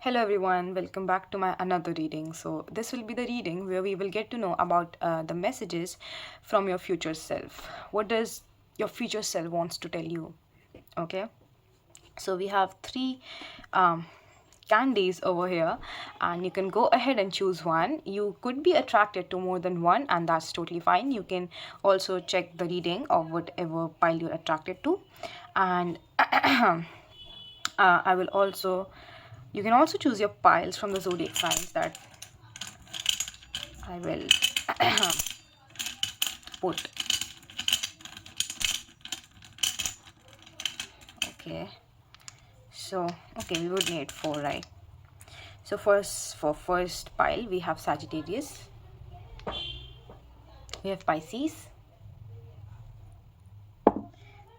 Hello everyone, welcome back to my another reading. So this will be the reading where we will get to know about the messages from your future self. What does your future self wants to tell you? Okay, so we have three um, candies over here, and you can go ahead and choose one. You could be attracted to more than one, and that's totally fine. You can also check the reading of whatever pile you're attracted to, and I will also you can also choose your piles from the zodiac signs that I will put. Okay, so okay, we would need four, right? So for first pile we have Sagittarius, we have Pisces,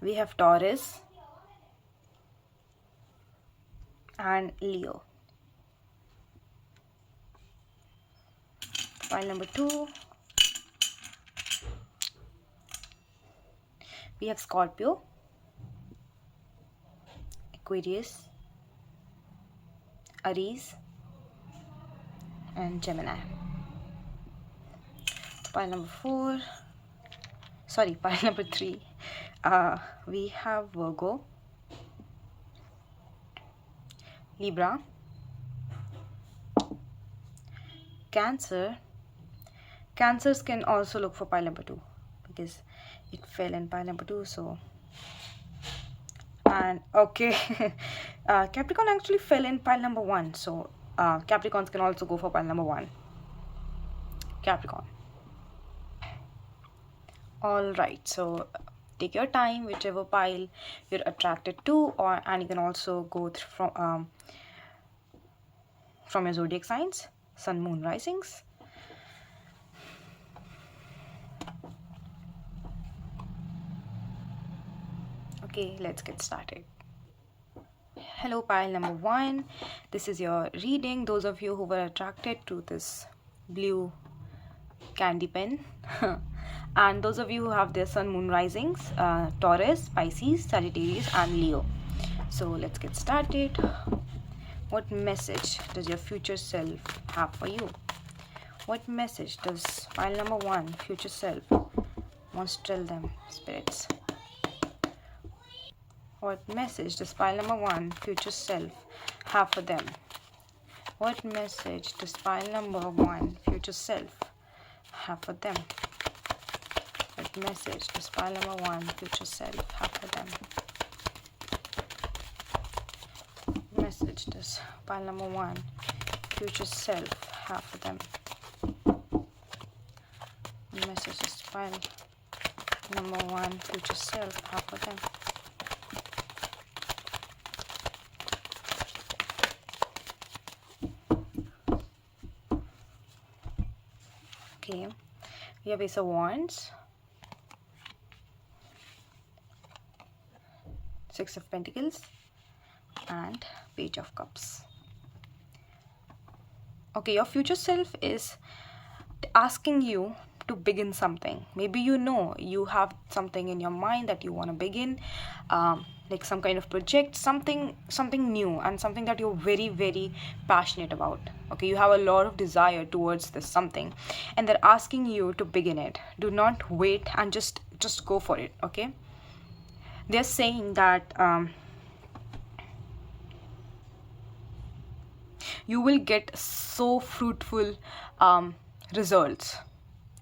we have Taurus, and Leo. Pile number 2, we have Scorpio, Aquarius, Aries, and Gemini. Pile number 4, sorry, pile number 3, we have Virgo, Libra, Cancer. Cancers can also look for pile number 2 because it fell in pile number 2. So, and okay, Capricorn actually fell in pile number 1. So Capricorns can also go for pile number 1. Capricorn. All right. So take your time, whichever pile you're attracted to, and you can also go from your zodiac signs, sun, moon, risings. Okay, let's get started. Hello, pile number 1. This is your reading. Those of you who were attracted to this blue candy pen and those of you who have their sun, moon, risings, Taurus, Pisces, Sagittarius, and Leo. So let's get started. What message does your future self have for you? What message does pile number 1, future self, wants to tell them, spirits? What message does pile number 1, future self, have for them? What message does pile number 1, future self, have for them? What message does pile number 1, future self, have for them? What message does pile number 1, future self, have for them? What message does pile number 1, future self, have for them? Okay, we have Ace of Wands, Six of Pentacles, and Page of Cups. Okay, your future self is asking you to begin something. Maybe you have something in your mind that you want to begin, like some kind of project, something new, and something that you're very, very passionate about. Okay, you have a lot of desire towards this something, and they're asking you to begin it. Do not wait and just go for it. Okay, they're saying that you will get so fruitful results.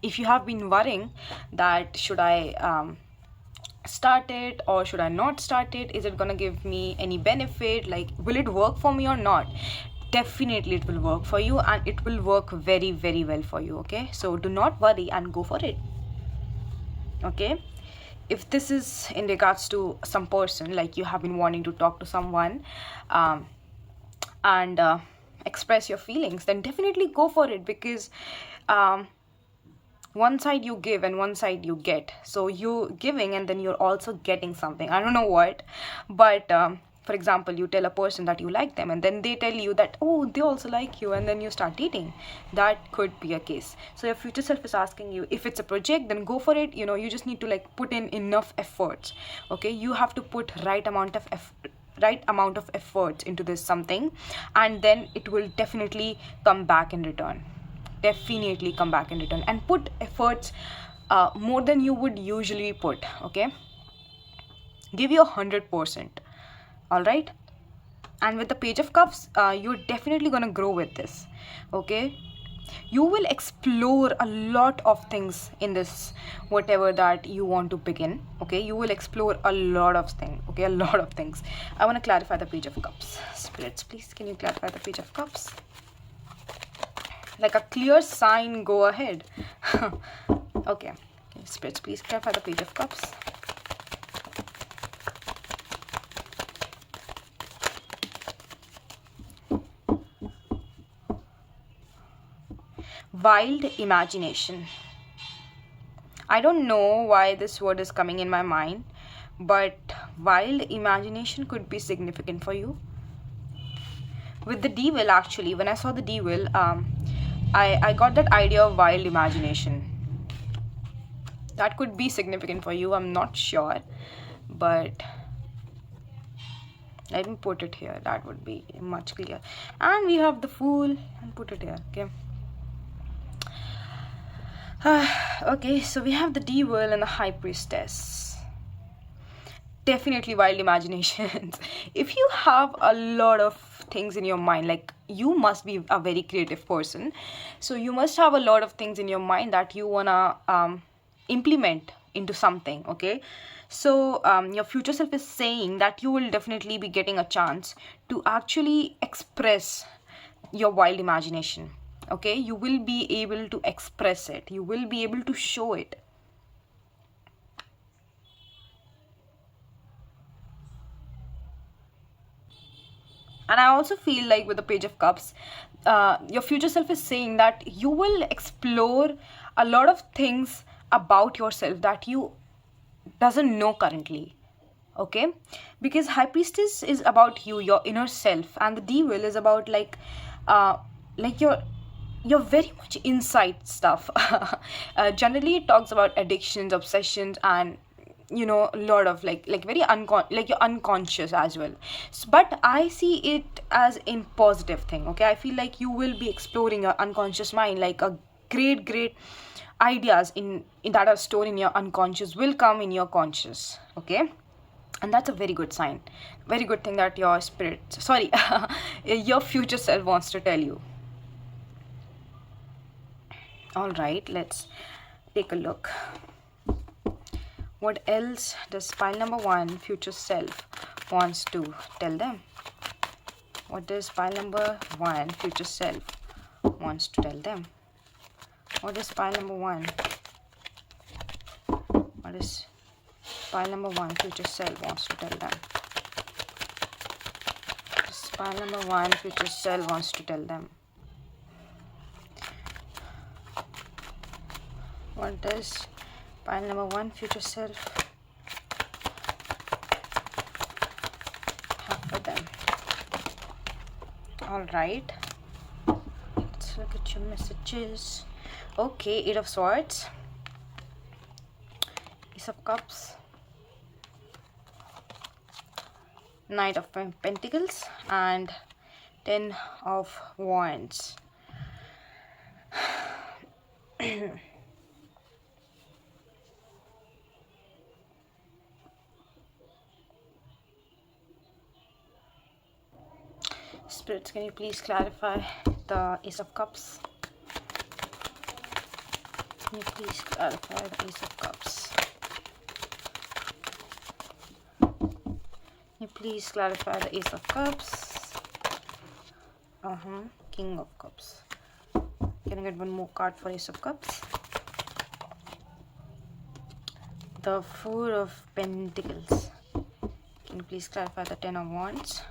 If you have been worrying that should I start it or should I not start it, is it gonna give me any benefit, like will it work for me or not, definitely it will work for you, and it will work very, very well for you. Okay, so do not worry and go for it. Okay, if this is in regards to some person, like you have been wanting to talk to someone and express your feelings, then definitely go for it, because one side you give and one side you get. So you're giving and then you're also getting something. I don't know what, but for example, you tell a person that you like them and then they tell you that, oh, they also like you, and then you start dating. That could be a case. So your future self is asking you, if it's a project, then go for it. You just need to like put in enough efforts. Okay, you have to put right amount of right amount of effort into this something, and then it will definitely come back in return. Definitely come back in return, and put efforts more than you would usually put. Okay, give you 100%. All right. And with the Page of Cups, you're definitely gonna grow with this. Okay, you will explore a lot of things in this, whatever that you want to begin. Okay, you will explore a lot of things. Okay, a lot of things. I want to clarify the Page of Cups. Spirits, please, can you clarify the Page of Cups? Like a clear sign, go ahead. Okay, spirits, please clarify the Page of Cups. Wild imagination. I don't know why this word is coming in my mind, but wild imagination could be significant for you. With the devil, actually, when I saw the devil, I got that idea of wild imagination. That could be significant for you. I'm not sure, but let me put it here. That would be much clearer. And we have the Fool, and put it here. Okay. Okay, so we have the devil and the High Priestess. Definitely wild imaginations. If you have a lot of things in your mind, like, you must be a very creative person, so you must have a lot of things in your mind that you wanna implement into something. Okay, so your future self is saying that you will definitely be getting a chance to actually express your wild imagination. Okay, you will be able to express it, you will be able to show it. And I also feel like with the Page of Cups, your future self is saying that you will explore a lot of things about yourself that you doesn't know currently. Okay, because High Priestess is about you, your inner self, and the devil is about like your very much inside stuff. Generally it talks about addictions, obsessions, and a lot of like very like you're unconscious as well. But I see it as in positive thing. Okay, I feel like you will be exploring your unconscious mind, like a great ideas in that are stored in your unconscious will come in your conscious. Okay, and that's a very good sign, very good thing that your spirit, sorry, your future self wants to tell you. All right, let's take a look. What else does pile number 1 future self wants to tell them? What does pile number 1 future self wants to tell them? What is pile number 1? What is pile number 1 future self wants to tell them? What does pile number 1 future self wants to tell them? What does pile number 1 future self have for them? All right, let's look at your messages. Okay, 8 of Swords, Ace of Cups, Knight of Pentacles, and 10 of Wands. Spirits, can you please clarify the Ace of Cups? Can you please clarify the Ace of Cups? Can you please clarify the Ace of Cups? King of Cups. Can I get one more card for Ace of Cups? The Four of Pentacles. Can you please clarify the Ten of Wands?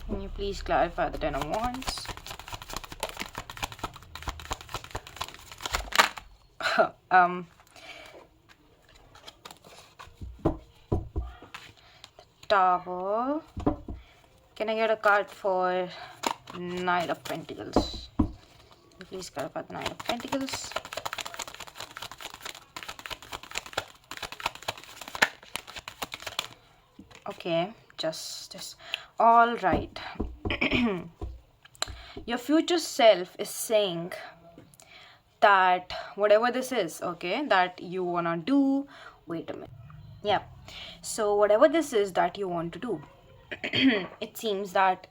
Can you please clarify the Ten of Wands? The Tower. Can I get a card for Knight of Pentacles? Can you please clarify the Knight of Pentacles? Okay, just all right. Your future self is saying that whatever this is, okay, that you wanna do, wait a minute. Yeah, so whatever this is that you want to do, it seems that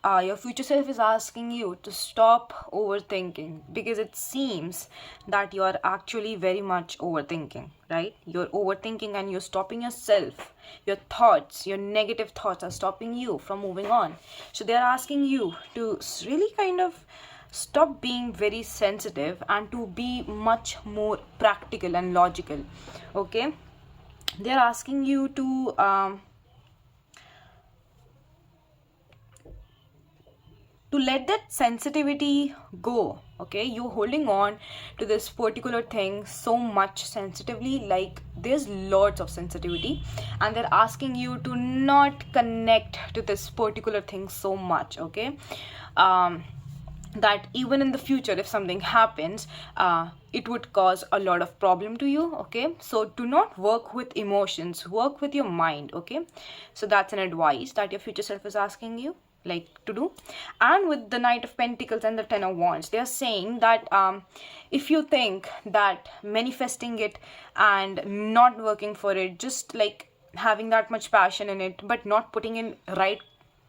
your future self is asking you to stop overthinking, because it seems that you are actually very much overthinking, right? You're overthinking and you're stopping yourself. Your thoughts, your negative thoughts are stopping you from moving on. So they're asking you to really kind of stop being very sensitive and to be much more practical and logical. Okay, they're asking you to let that sensitivity go. Okay, you're holding on to this particular thing so much sensitively, like there's lots of sensitivity, and they're asking you to not connect to this particular thing so much. Okay, that even in the future if something happens, it would cause a lot of problem to you. Okay, so do not work with emotions, work with your mind. Okay, so that's an advice that your future self is asking you like to do. And with the Knight of Pentacles and the Ten of Wands, they are saying that if you think that manifesting it and not working for it, just like having that much passion in it but not putting in right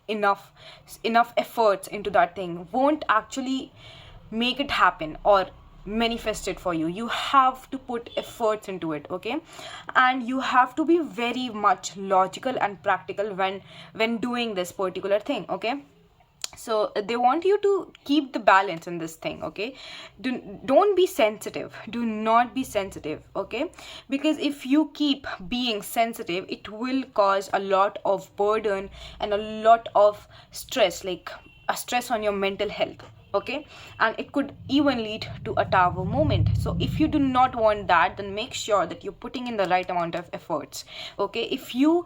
enough efforts into that thing won't actually make it happen or manifest it for you. You have to put efforts into it. Okay, and you have to be very much logical and practical when doing this particular thing. Okay, so they want you to keep the balance in this thing. Okay, don't be sensitive, do not be sensitive. Okay, because if you keep being sensitive, it will cause a lot of burden and a lot of stress, like a stress on your mental health. Okay, and it could even lead to a tower moment. So if you do not want that, then make sure that you're putting in the right amount of efforts. Okay, if you're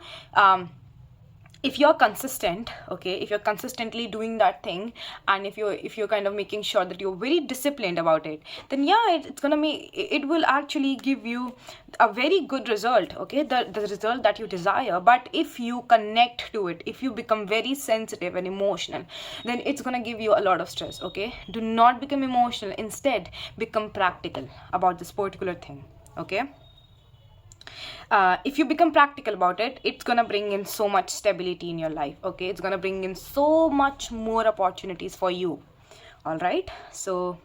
consistent, okay, if you're consistently doing that thing, and if you're kind of making sure that you're very disciplined about it, then yeah, it's gonna make it will actually give you a very good result. Okay, the result that you desire. But if you connect to it, if you become very sensitive and emotional, then it's gonna give you a lot of stress. Okay, do not become emotional, instead become practical about this particular thing. Okay, if you become practical about it, it's gonna bring in so much stability in your life. Okay, it's gonna bring in so much more opportunities for you. All right, so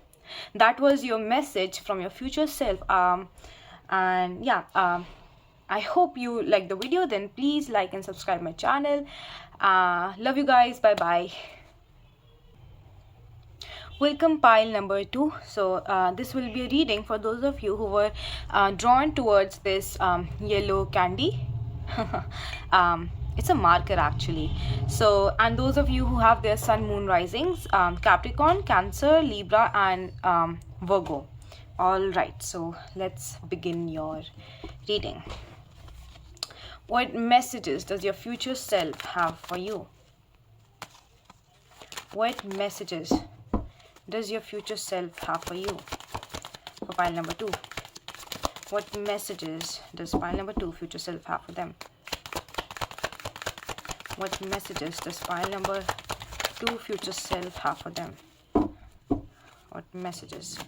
that was your message from your future self. And yeah, I hope you like the video. Then please like and subscribe my channel. Love you guys, bye bye. Welcome pile number 2. So this will be a reading for those of you who were drawn towards this yellow candy. It's a marker actually. So, and those of you who have their sun moon risings, Capricorn, Cancer, Libra and Virgo. All right, so let's begin your reading. What messages does your future self have for you? What messages does your future self have for you? For pile number 2. What messages does pile number 2 future self have for them? What messages does pile number 2 future self have for them? What messages?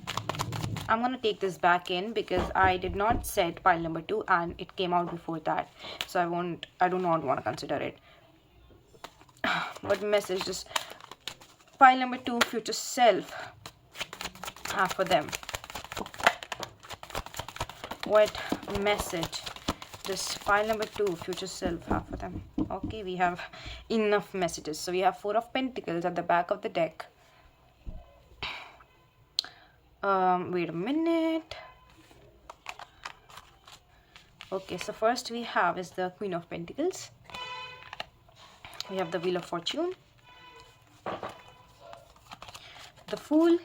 I'm gonna take this back in because I did not set pile number 2 and it came out before that. So I do not want to consider it. What message does pile number 2 future self have for them? What message does pile number 2 future self have for them? Okay, we have enough messages. So we have 4 of Pentacles at the back of the deck. Wait a minute. Okay, so first we have is the Queen of Pentacles. We have the Wheel of Fortune, the Fool,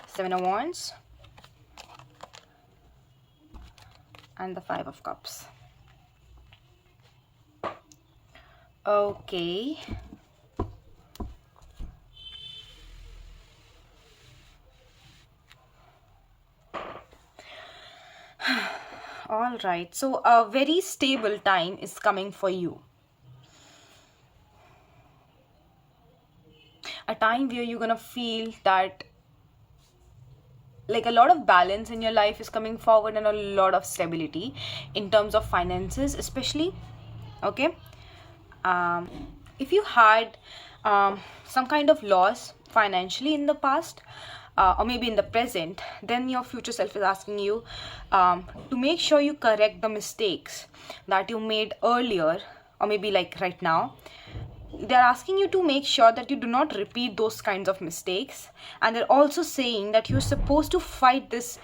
Seven of Wands, and the Five of Cups. Okay. All All right, so a very stable time is coming for you. A time where you're gonna feel that like a lot of balance in your life is coming forward and a lot of stability in terms of finances, especially. Okay. um, if you had some kind of loss financially in the past, or maybe in the present, then your future self is asking you to make sure you correct the mistakes that you made earlier, or maybe like right now. They're asking you to make sure that you do not repeat those kinds of mistakes, and they're also saying that you're supposed to fight this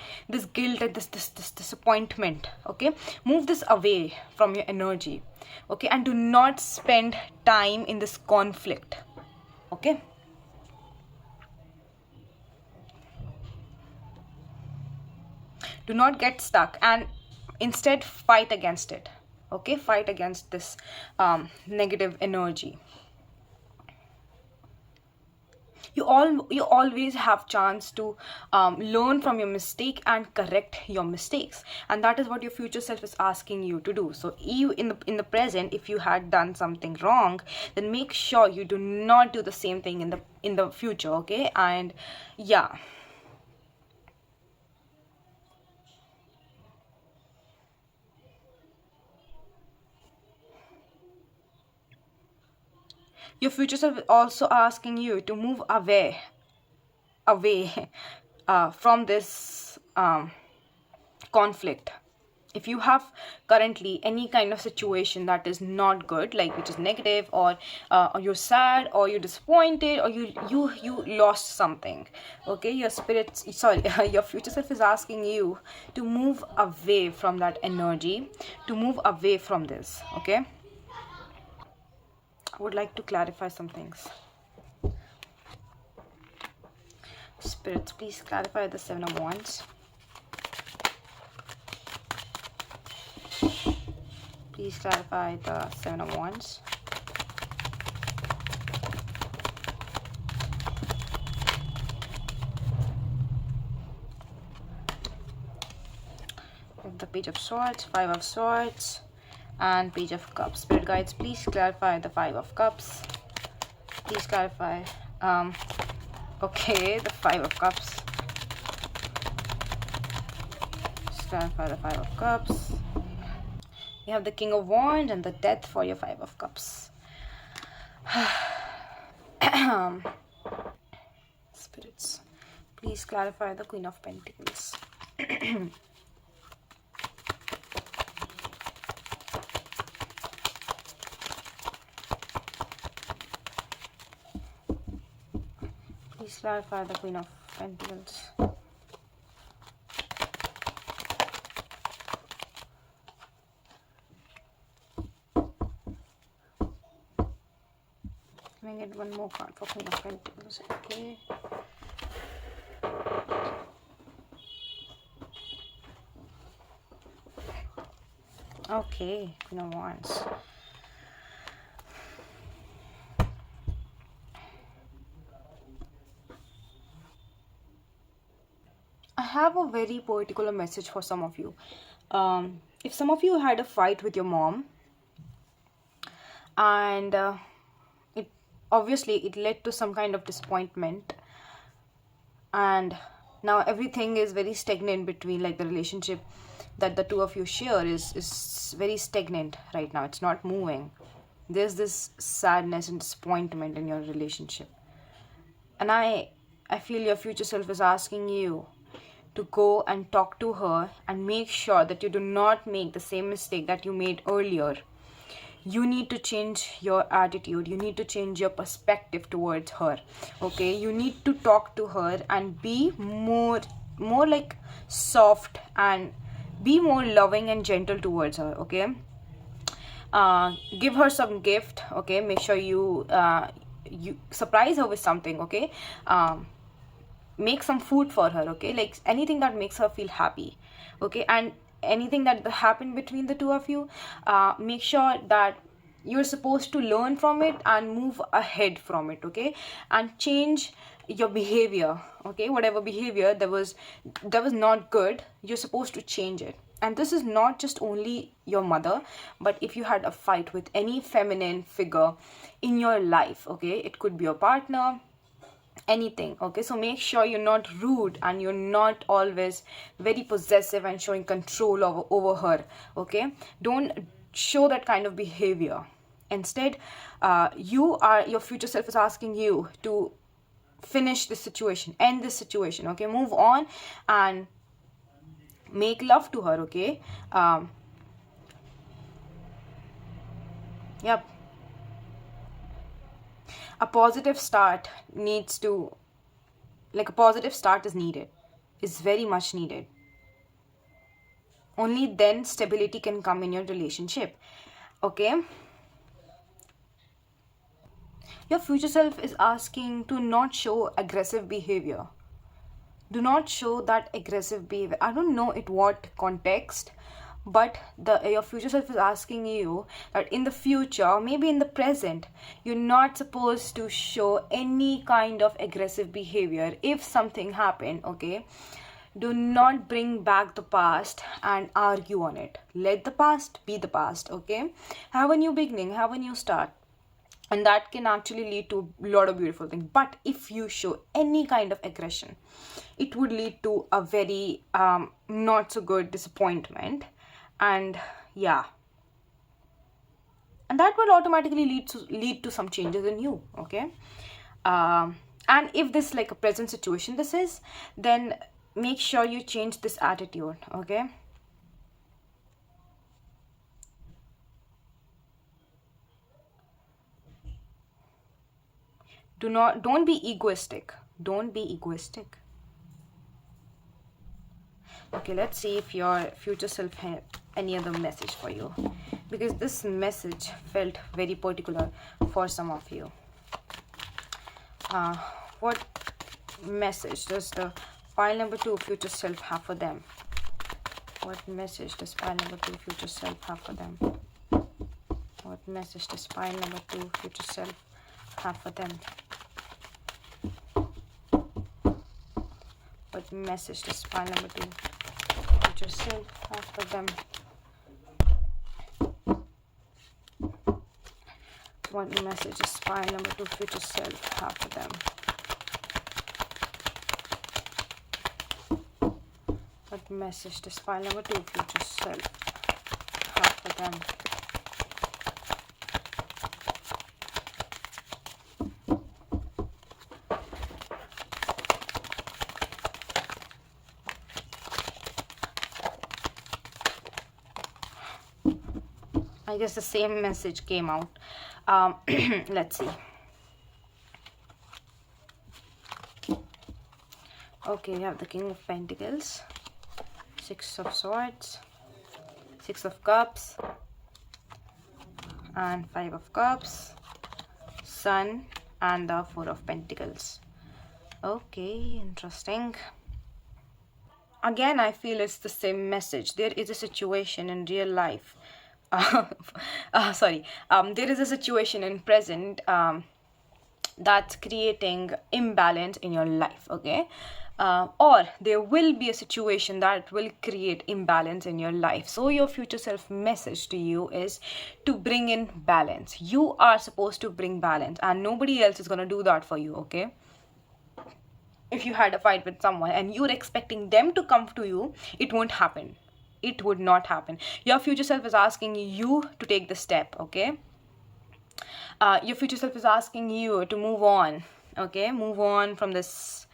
guilt and this disappointment. Okay, move this away from your energy. Okay, and do not spend time in this conflict. Okay, do not get stuck and instead fight against it. Okay, fight against this negative energy. You always have chance to learn from your mistake and correct your mistakes, and that is what your future self is asking you to do. So you in the present, if you had done something wrong, then make sure you do not do the same thing in the future. Okay, and yeah. Your future self is also asking you to move away from this conflict. If you have currently any kind of situation that is not good, like which is negative, or you're sad, or you're disappointed, or you lost something, okay, your spirits, sorry, your future self is asking you to move away from that energy, to move away from this. Okay, I would like to clarify some things. Spirits, please clarify the Seven of Wands. Please clarify the Seven of Wands. The Page of Swords, Five of Swords, and Page of Cups. Spirit guides, please clarify the Five of Cups. Please clarify. Okay, the Five of Cups. Please clarify the Five of Cups. You have the King of Wands and the Death for your Five of Cups. Spirits, please clarify the Queen of Pentacles. Please clarify the Queen of Pentacles. Let me get one more card for Queen of Pentacles. Okay. Okay, Queen of Wands. I have a very particular message for some of you. If some of you had a fight with your mom, and it obviously it led to some kind of disappointment, and now everything is very stagnant between, like, the relationship that the two of you share is very stagnant right now. It's not moving. There's this sadness and disappointment in your relationship, and I feel your future self is asking you to go and talk to her and make sure that you do not make the same mistake that you made earlier. You need to change your attitude, you need to change your perspective towards her. Okay, you need to talk to her and be more like soft, and be more loving and gentle towards her. Okay, give her some gift. Okay, make sure you surprise her with something. Okay, make some food for her. Okay, like anything that makes her feel happy. Okay, and anything that happened between the two of you, make sure that you're supposed to learn from it and move ahead from it. Okay, and change your behavior. Okay, whatever behavior that was not good, you're supposed to change it. and this is not just only your mother, but if you had a fight with any feminine figure in your life, okay, it could be your partner, anything, okay. So make sure you're not rude and you're not always very possessive and showing control over her, okay. Don't show that kind of behavior. Instead, your future self is asking you to finish this situation, end this situation, okay. Move on and make love to her, okay. Yep. A positive start needs to, like, a positive start is needed, is very much needed. Only then stability can come in your relationship, okay. Your future self is asking to not show aggressive behavior. Do not show that aggressive behavior. I don't know at what context, but your future self is asking you that in the future, maybe in the present, you're not supposed to show any kind of aggressive behavior. If something happened, okay, do not bring back the past and argue on it. Let the past be the past, okay. Have a new beginning, have a new start, and that can actually lead to a lot of beautiful things. But if you show any kind of aggression, it would lead to a very not so good disappointment, and yeah, and that will automatically lead to some changes in you, okay. And if this like a present situation this is, then make sure you change this attitude, okay. Don't be egoistic. Don't be egoistic. Okay, let's see if your future self had any other message for you, because this message felt very particular for some of you. What message does the pile number 2 future self have for them? What message does pile number 2 future self have for them? What message does pile number 2 future self have for them? What message does pile number 2 future self have for them? What message does pile number 2 future self have for them? What message does pile number 2 future self have for them? I guess the same message came out. Let's see. Okay, we have the King of Pentacles, 6 of Swords, 6 of Cups, and 5 of Cups, Sun, and the 4 of Pentacles. Okay, interesting. Again, I feel it's the same message. There is a situation in real life. There is a situation in present that's creating imbalance in your life, okay. Or there will be a situation that will create imbalance in your life. So your future self message to you is to bring in balance. You are supposed to bring balance, and nobody else is going to do that for you, okay. If you had a fight with someone and you're expecting them to come to you, it won't happen. It would not happen. Your future self is asking you to take the step, okay. Your future self is asking you to move on, okay. Move on from this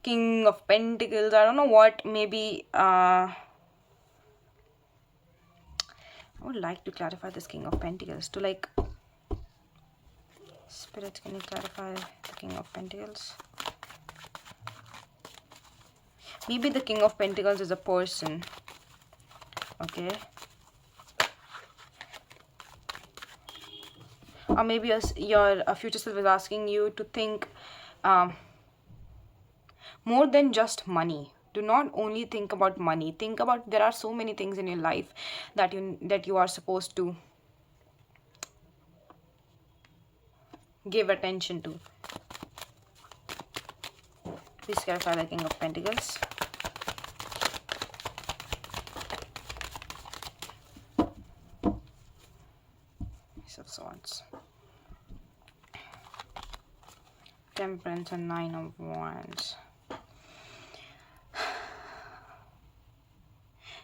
King of Pentacles. I don't know what, maybe I would like to clarify this King of Pentacles to, like, Spirit, can you clarify the King of Pentacles? Maybe the King of Pentacles is a person, okay. Or maybe your future self is asking you to think more than just money. Do not only think about money. Think about, there are so many things in your life that you are supposed to give attention to. Please clarify the King of Pentacles. Ace of Swords, Temperance, and Nine of Wands.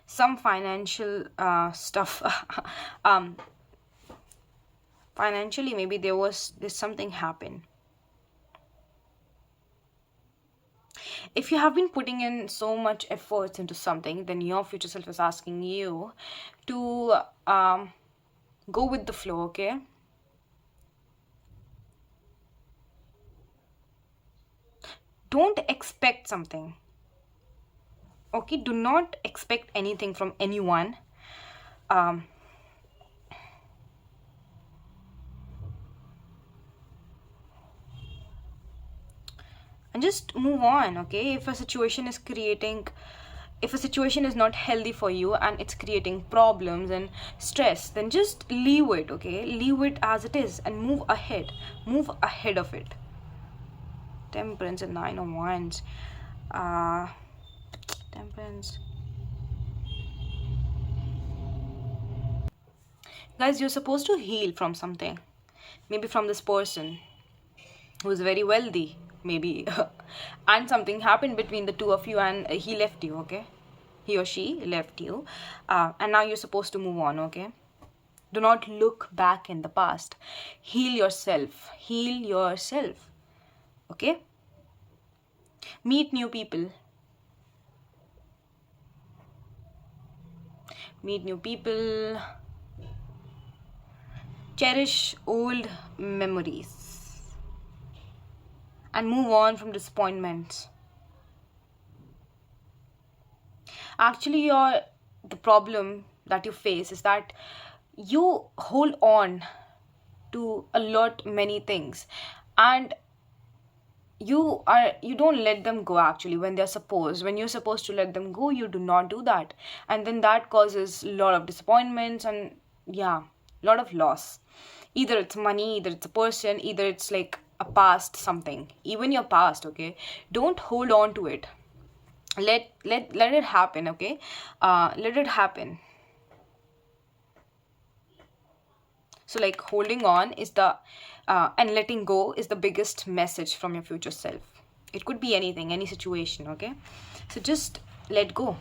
Some financial stuff. Financially, maybe there's something happen. If you have been putting in so much efforts into something, then your future self is asking you to go with the flow, okay? Don't expect something. Okay, do not expect anything from anyone. And just move on, okay? If a situation is not healthy for you and it's creating problems and stress, then just leave it, okay? Leave it as it is and move ahead of it. Temperance and Nine of Wands. Temperance. Guys, you're supposed to heal from something. Maybe from this person who's very wealthy, maybe. And something happened between the two of you and he left you, okay? He or she left you. And now you're supposed to move on, okay? Do not look back in the past. Heal yourself. Okay? Meet new people. Cherish old memories. And move on from disappointments. Actually, the problem that you face is that you hold on to many things, and you don't let them go. Actually, when you're supposed to let them go, you do not do that, and then that causes a lot of disappointments and a lot of loss. Either it's money, either it's a person, either it's like a past something, even your past, okay? Don't hold on to it. Let it happen, okay? Let it happen. So like holding on is and letting go is the biggest message from your future self. It could be anything, any situation, okay? So just let go.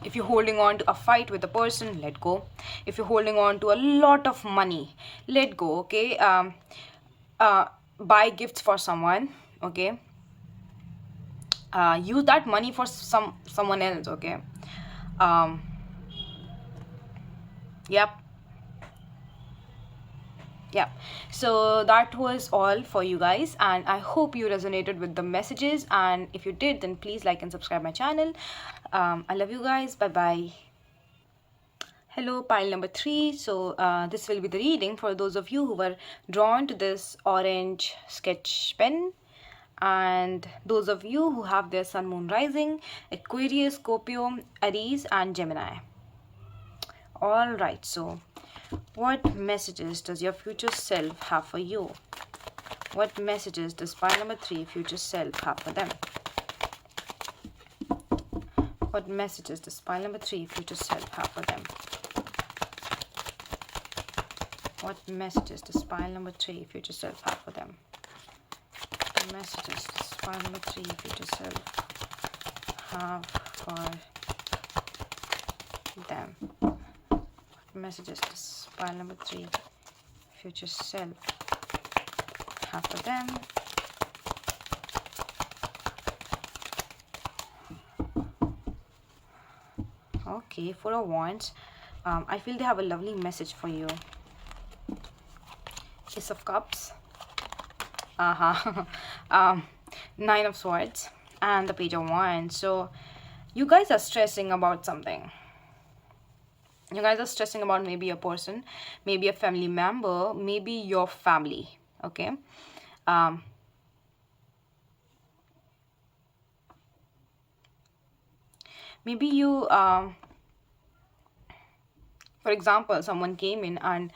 If you're holding on to a fight with a person, let go. If you're holding on to a lot of money, let go, okay? Buy gifts for someone, okay? Use that money for someone else, okay? Yep. So that was all for you guys, and I hope you resonated with the messages, and if you did, then please like and subscribe my channel. I love you guys. Bye bye. Hello, pile number 3. So this will be the reading for those of you who were drawn to this orange sketch pen, and those of you who have their sun, moon, rising Aquarius, Scorpio, Aries, and Gemini. All right, so what messages does your future self have for you? What messages does pile number 3 future self have for them? What messages does pile number 3 future self have for them? What messages does pile number 3 future self have for them? What messages does pile number 3 future self have for them? What messages does pile number 3 future self have for them? Okay, Four of Wands. I feel they have a lovely message for you. Ace of Cups. Nine of Swords and the Page of Wands. So you guys are stressing about something. You guys are stressing about maybe a person, maybe a family member, maybe your family, okay? Maybe you, for example, someone came in and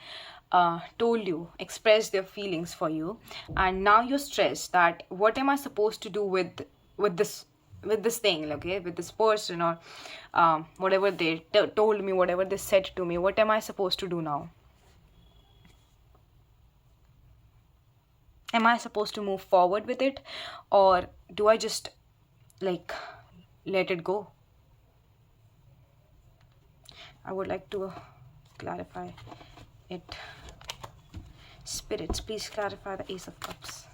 told you, expressed their feelings for you, and now you're stressed that what am I supposed to do with this thing, okay, with this person, or whatever they told me, whatever they said to me, what am I supposed to do now? Am I supposed to move forward with it, or do I just like let it go? I would like to clarify it. Spirits, please clarify the Ace of Cups.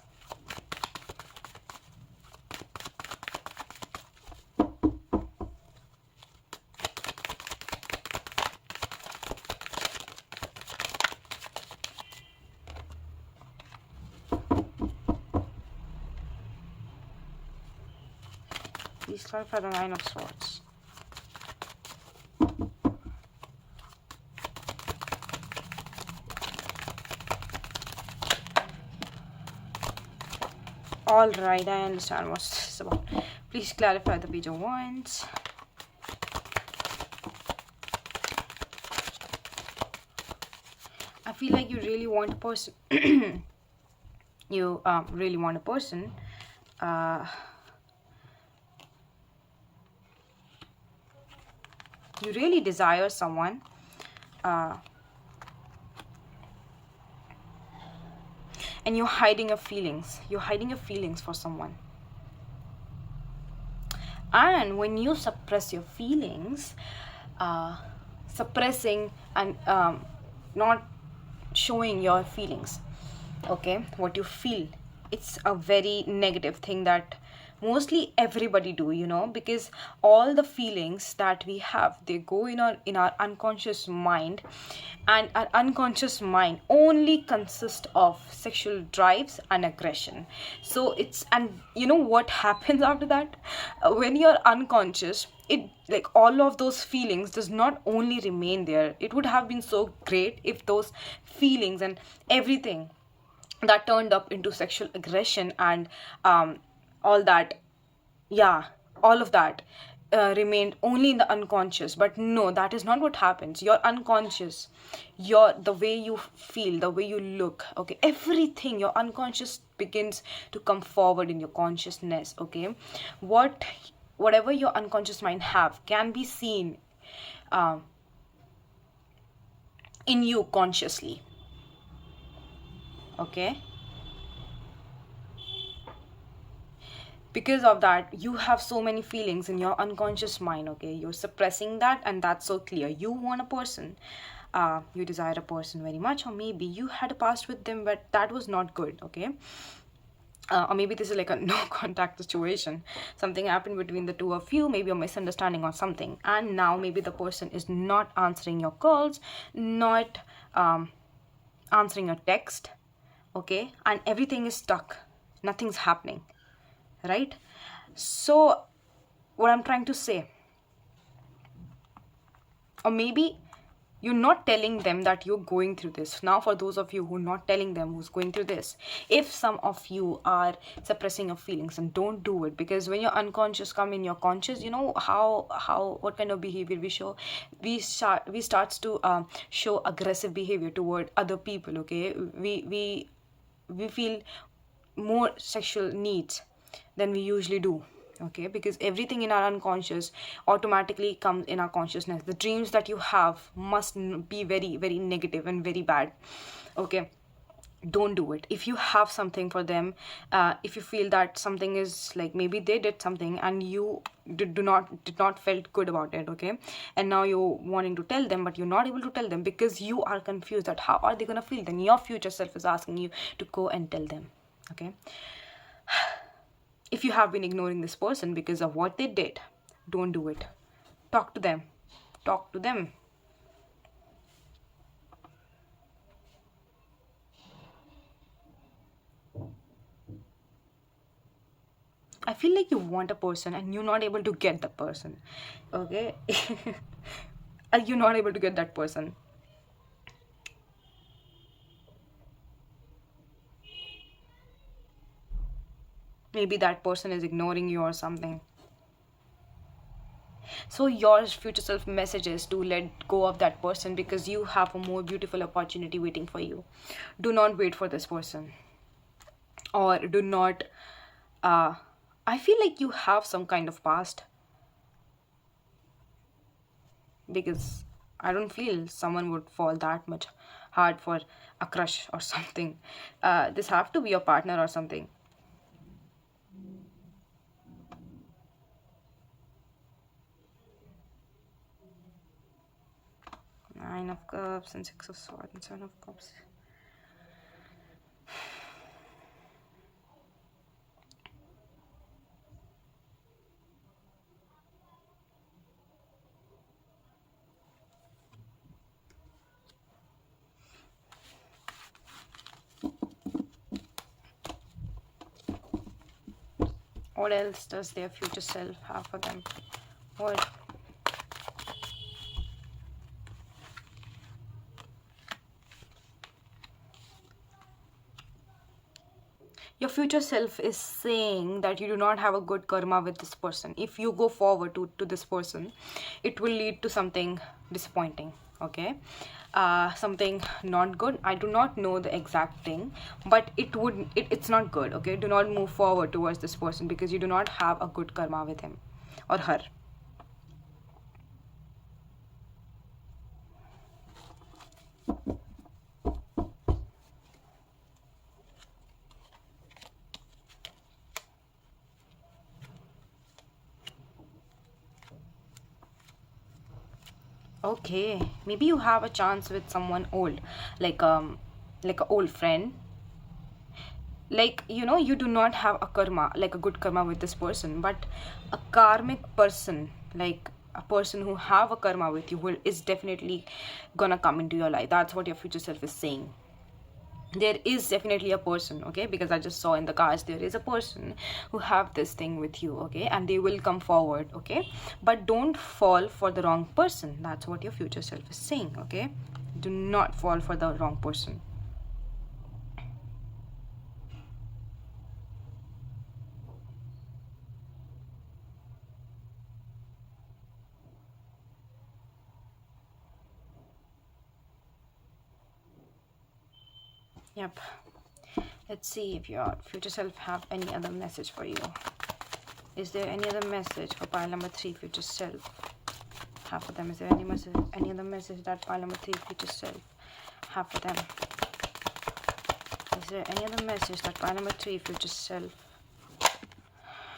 Please clarify the Nine of Swords. Alright, I understand what this is about. Please clarify the Page of Wands. I feel like you really want a person. You really want a person. You really desire someone. And you're hiding your feelings. You're hiding your feelings for someone. And when you suppress your feelings, suppressing and not showing your feelings, okay, what you feel, it's a very negative thing that mostly everybody do, you know, because all the feelings that we have, they go in our unconscious mind, and our unconscious mind only consists of sexual drives and aggression. So it's, and you know what happens after that? When you're unconscious, it, like, all of those feelings does not only remain there. It would have been so great if those feelings and everything that turned up into sexual aggression and all that, yeah, all of that remained only in the unconscious. But no, that is not what happens. Your unconscious, the way you feel, the way you look, okay, everything, your unconscious begins to come forward in your consciousness, okay. Whatever your unconscious mind have can be seen in you consciously, okay. Because of that, you have so many feelings in your unconscious mind, okay. You're suppressing that, and that's so clear. You want a person, you desire a person very much, or maybe you had a past with them but that was not good, okay. Or maybe this is like a no contact situation. Something happened between the two of you, maybe a misunderstanding or something, and now maybe the person is not answering your calls, not answering your text, okay, and everything is stuck, nothing's happening, right? So what I'm trying to say, or maybe you're not telling them that you're going through this. Now for those of you who are not telling them who's going through this, if some of you are suppressing your feelings, and don't do it, because when your unconscious come in your conscious, you know how what kind of behavior we show. We starts to show aggressive behavior toward other people, okay. We feel more sexual needs than we usually do, okay, because everything in our unconscious automatically comes in our consciousness. The dreams that you have must be very, very negative and very bad, okay. Don't do it. If you have something for them, if you feel that something is like, maybe they did something and you did not felt good about it, okay, and now you're wanting to tell them but you're not able to tell them because you are confused that how are they gonna feel, then your future self is asking you to go and tell them, okay. If you have been ignoring this person because of what they did, don't do it. Talk to them. Talk to them. I feel like you want a person and you're not able to get the person, okay. You're not able to get that person. Maybe that person is ignoring you or something. So your future self messages to let go of that person because you have a more beautiful opportunity waiting for you. Do not wait for this person, or do not I feel like you have some kind of past, because I don't feel someone would fall that much hard for a crush or something. This have to be your partner or something. Nine of Cups and Six of Swords and Seven of Cups. What else does their future self have for them? What? Your future self is saying that you do not have a good karma with this person. If you go forward to this person, it will lead to something disappointing, okay? Something not good. I do not know the exact thing, but it's not good, okay? Do not move forward towards this person because you do not have a good karma with him or her. Okay, maybe you have a chance with someone old, like a old friend. Like, you do not have a karma, like a good karma with this person, but a karmic person, like a person who have a karma with you is definitely gonna come into your life. That's what your future self is saying. There is definitely a person, okay, because I just saw in the cards there is a person who have this thing with you, okay, and they will come forward, okay, but don't fall for the wrong person. That's what your future self is saying, okay? Do not fall for the wrong person. Yep. Let's see if your future self have any other message for you. Is there any other message for pile number 3 future self have for them? Is there any other message that pile number 3 future self have for them? Is there any other message that pile number 3 future self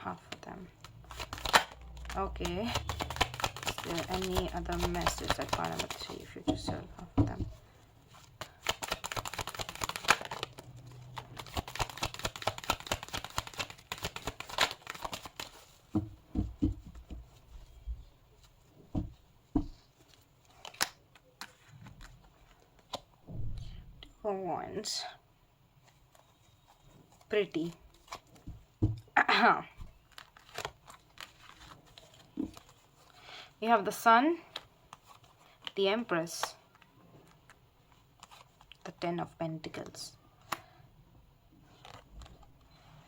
have for them? Okay. Is there any other message that pile number 3 future self have for them? Wands. Pretty. We have the Sun, the Empress, the Ten of Pentacles,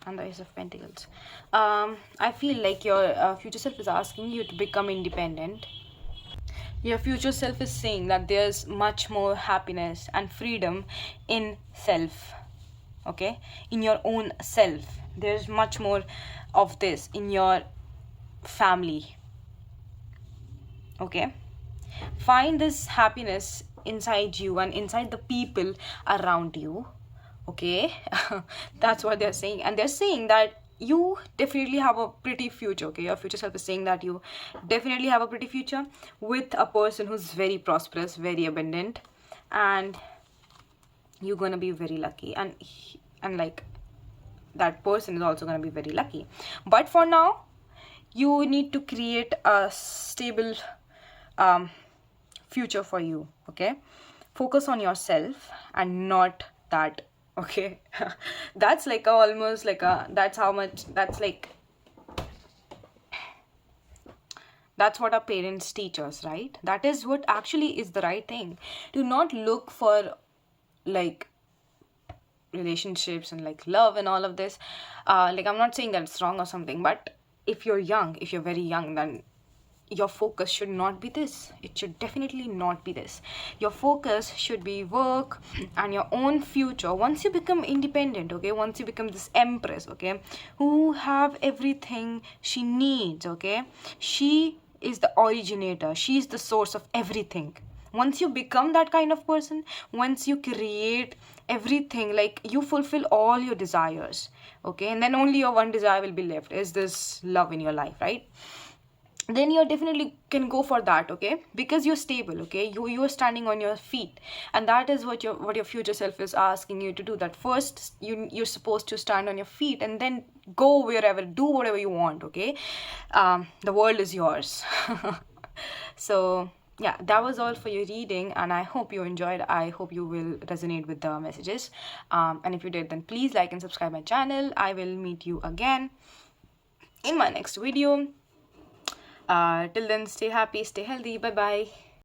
and the Ace of Pentacles. I feel like your future self is asking you to become independent. Your future self is saying that there's much more happiness and freedom in self, okay? In your own self. There's much more of this in your family, okay? Find this happiness inside you and inside the people around you, okay? That's what they're saying. And they're saying that you definitely have a pretty future, okay? Your future self is saying that you definitely have a pretty future with a person who's very prosperous, very abundant, and you're gonna be very lucky, and like that person is also gonna be very lucky. But for now, you need to create a stable future for you, okay? Focus on yourself and not that, okay? That's like almost like that's how much, that's what our parents teach us, right? That is what actually is the right thing. Do not look for like relationships and like love and all of this. Like, I'm not saying that it's wrong or something, but if you're very young, then your focus should not be this. It should definitely not be this. Your focus should be work and your own future. Once you become independent, okay, once you become this empress, okay, who have everything she needs, okay, she is the originator, she is the source of everything. Once you become that kind of person, once you create everything, like you fulfill all your desires, okay, and then only your one desire will be left, is this love in your life, right? Then you definitely can go for that, okay, because you're stable, okay, you're standing on your feet, and that is what your future self is asking you to do. That first you're supposed to stand on your feet, and then go wherever, do whatever you want, okay. The world is yours. So yeah, that was all for your reading, and I hope you enjoyed. I hope you will resonate with the messages, and if you did, then please like and subscribe my channel. I will meet you again in my next video. Till then, stay happy, stay healthy. Bye bye.